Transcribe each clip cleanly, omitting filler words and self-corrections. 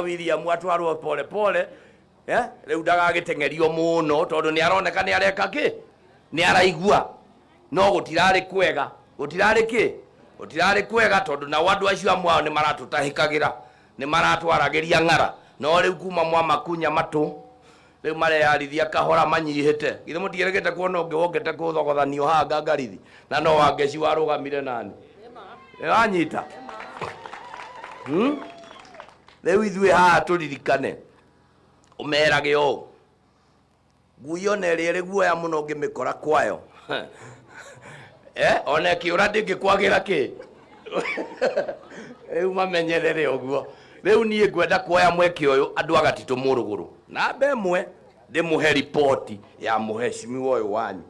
William atwarwo pole pole riu ndagagitengerio muno tondu ni aroneka ni areka ki ni araigua no gutirari kwega gutirari kwega tondu na wandu acio amwao ni maratutahikagira ni maratwaragiria ng'ara no riu kuma mwamakunya matu riu mareyarithia kahora manyihite githe mutigeregete kuona ungi wongete kuthogothanio haha ngarithi na no wangeci warugamire nani wanyita riu ithuĩ haha tũririkane ũmerage ũũ ngui ona ĩrĩa ĩrĩ guoya mũno ũngĩmĩkora kwayo ona ĩkĩũra ndĩngĩkwagĩra kĩ rĩu mamenyerere ũguo rĩu niĩ ngwenda kuoya mweke ũyũ andũ a Gatitũ Mũrũgũrũ namba ĩmwe ndĩmũhe ripoti ya mũheshimiwa ũyũ wanyu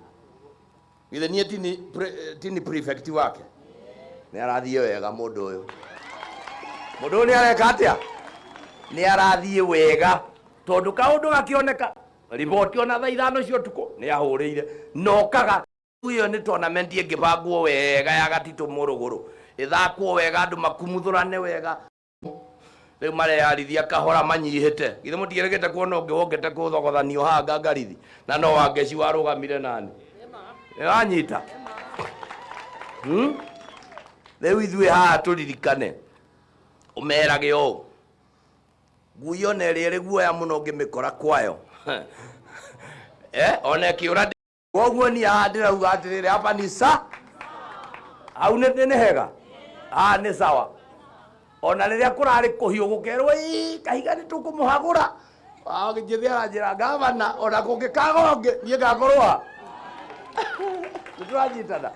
githĩ niĩ tini prefect wake nĩ arathiĩ wega mũndũ ũyũ nĩ areka atĩa ni arathie wega tondu kaundu gakioneka riboti ona thaa 5 cia utuko ni ahurire nokaga uyo ni tournament ingibangwo wega ya Gatitũ Mũrũgũrũ ithakwo wega andu makumuthurane wega riu mareyarithia kahora manyihite githe mutigeregete kuona ungi wongete kuthogothanio haha ngarithi na no wangeci warugamire nani wanyita riu ithuĩ haha tũririkane ũmerage ũũ ngui ona ĩrĩa ĩrĩ guoya mũno ũngĩmĩkora kwayo ona ĩkĩũra koguo niĩ haha ndĩrauga atĩrĩrĩ hapa ni hau nĩ hega nĩ sawa ona rĩrĩa kũrarĩ kũhiũ gũkerwo kahiga nĩ tũkũmũhagũra njĩthĩ aranjĩra ngavana ona kũngĩkagora niĩ ngakorwo nĩtũranyitana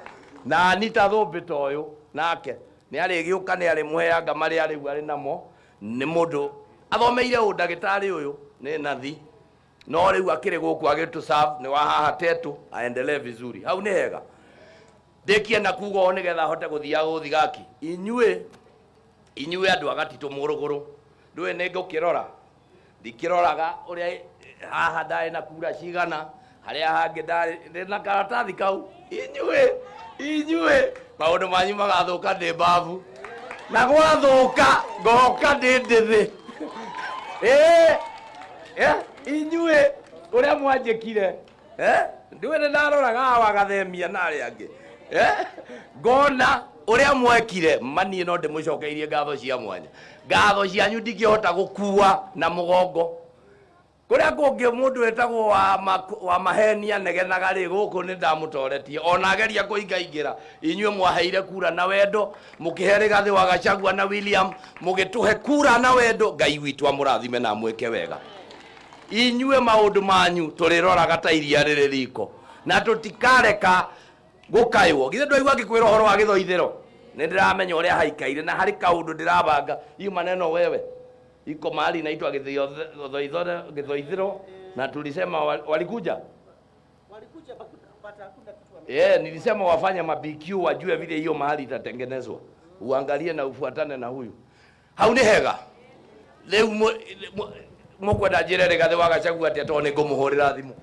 na Anita Thũmbĩ ũyũ nake nĩ arĩgĩũka nĩ arĩmũheanga marĩa rĩu arĩ namo nĩ mũndũ athomeire ũndagĩtarĩ ũyũ nĩ nathi no rĩu akĩrĩ gũkũ agĩtũ serve nĩ wa haha tetu aendelee vizuri hau nĩ hega ndĩkie na kuga ũũ nĩgetha hote gũthiaga gũthigaki inyuĩ andũ a Gatitũ Mũrũgũrũ ndũĩ nĩ ngũkĩrora ndikĩroraga ũrĩa haha ndarĩ na kura cigana harĩa hangĩ ndarĩ na karatathi kau inyuĩ maũndũ manyu magathũka ndĩ mbavu na gwathũka ngoka ndĩ ndĩthĩ inyuĩ ũrĩa mwanjĩkire ndũĩ nĩ ndaroraga hawa gathemia na arĩa angĩ ngona ũrĩa mwekire manie no ndĩmũcokeirie ngatho cia mwanya ngatho cianyu ndingĩhota gũkua na mũgongo kũrĩa kũngĩ mũndũ wĩtagwo wa mahenia negenaga rĩ gũkũ nĩ ndamũtoretie ona ageria kũingaingĩra inyuĩ mwaheire kura na wendo mũkĩhe Rigathĩ wa Gachagua na William mũgĩtũhe kura na wendo Ngai witũ amũrathime na mwĩke wega inyuĩ maũndũ manyu tũrĩroraga ta iria rĩrĩ riko na tũtikareka gũkaywo githĩ ndwaigua ngĩkwĩra ũhoro wa gĩthoithĩro nĩ ndĩramenya ũrĩa haikaire na harĩ kaũndũ ndĩrabanga hiyo maneno wewe iko mahali inaitwa Githoithĩro na tulisema walikuja nilisema wafanye BQ wajue vile hiyo mahali itatengenezwa uangalie na ufuatane na huyu hau nĩ hega rĩu mũkwenda njĩre Rigathĩ wa Gachagua atĩ tondũ nĩ ngũmũhũrĩra thimũ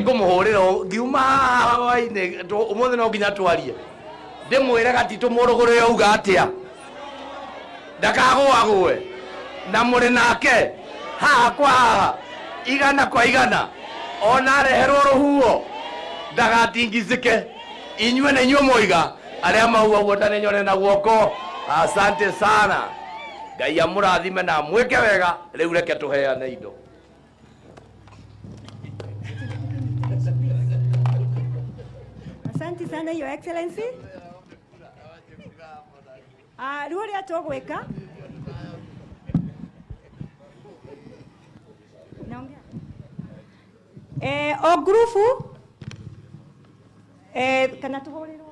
ngũmũhũrĩra ngiuma hawainĩ ũmũthĩ no nginya twarie ndĩmwĩre Gatitũ Mũrũgũrũ yauga atĩa ndakagũagũe na mũrĩ nake haha kwa haha igana kwa igana ona areherwo rũhuo ndagatingicĩke inyuĩ nĩ inyuĩ moiga arĩa mauga guota nĩ nyone na guoko asante sana Ngai amũrathime na mwĩke wega rĩu reke tũheane indo asante sana your excellency rĩu ũrĩa tũgwĩka o grupu kana tũhũrĩrwo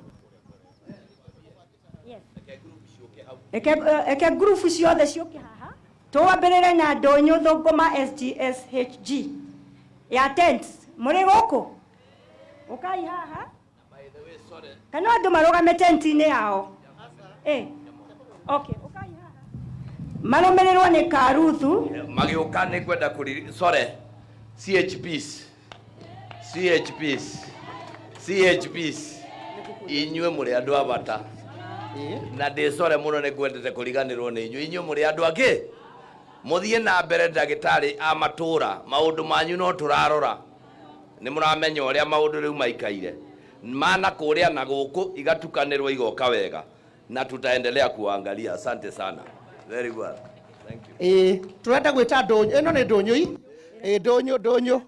eke grupu ciothe ciũke haha tũwambĩrĩre na Ndũnyũ Thũngũma SGSHG ya tent mũrĩ gũkũ ũkai haha kana andũ marũgame tent-inĩ yao okay ũkai haha marũmĩrĩrwo nĩ Karuthu magĩũka nĩ kwenda CHPs inyuĩ mũrĩ andũ a bata na ndĩcore mũno nĩ kwendete kũriganĩrwo nĩ inyuĩ mũrĩ andũ angĩ mũthiĩ na mbere ndagĩtarĩ a matũũra maũndũ manyu no tũrarora nĩ mũramenya ũrĩa maũndũ rĩu maikaire mana kũrĩa na gũkũ igatukanĩrwo igoka wega na tutaendelea kuangalia. Asante sana. Very well. Thank you. Turenda gwĩta ndũnyũ ĩno nĩ ndũnyũ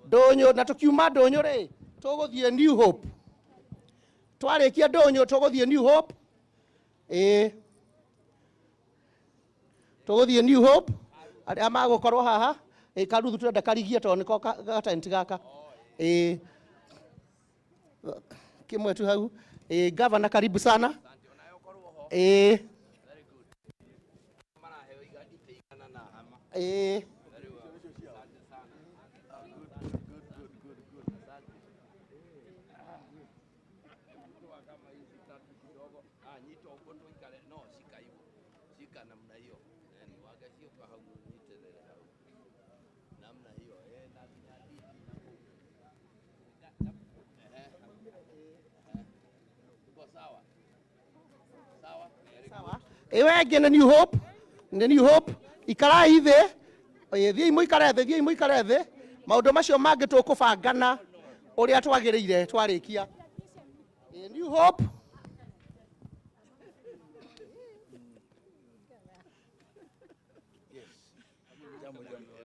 ndũnyũ na tukiuma ndũnyũ rĩ tũgũthiĩ New Hope. Twarĩkia ndũnyũ tũgũthiĩ New Hope. Tũgũthiĩ New Hope arĩa magũkorwo haha karuthu turenda karigie tondũ nĩko gatenti gaka. Kimwe tu hau. Governor karibu sana. Ewe ngene New Hope, New Hope ikarai thĩ, thiĩ muikare thĩ, maũndũ macio mangĩ tũkũbangana ũrĩa twagĩrĩire twarĩkia. New Hope